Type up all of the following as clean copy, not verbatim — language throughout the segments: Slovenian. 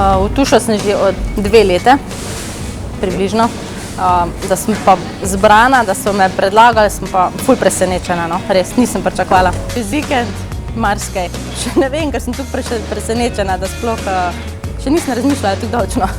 V Tušo sem že od 2 leti, približno. Da sem pa zbrana, da so me predlagali, sem pa ful presenečena, no, res, nisem pričakovala. Čez vikend marsikaj, še ne vem, ker sem tukaj presenečena, da sploh še nisem razmišljala tako dolčno.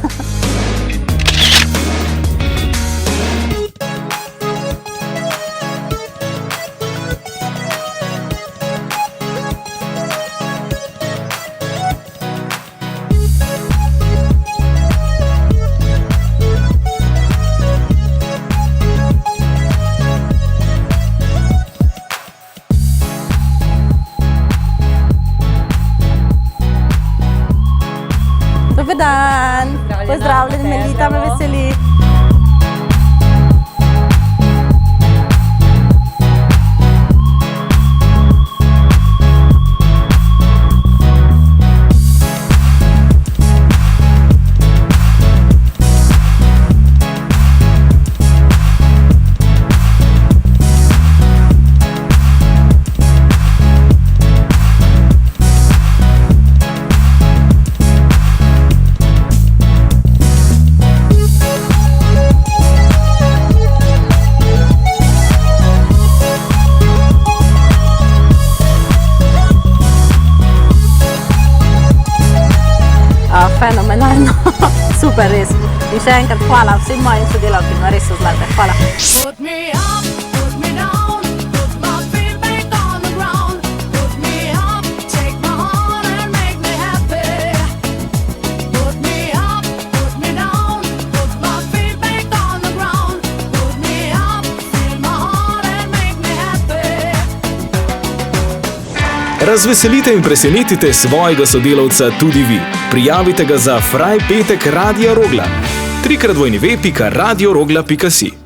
Dober dan! Pozdravljeni, Melita, me veseli. Fenomenalno, super res. In še enkrat hvala vsem mojim sodelavkim, res so zlate. Hvala. Razveselite in presenetite svojega sodelavca tudi vi. Prijavite ga za Fraj petek Radia Rogla. www.radiorogla.si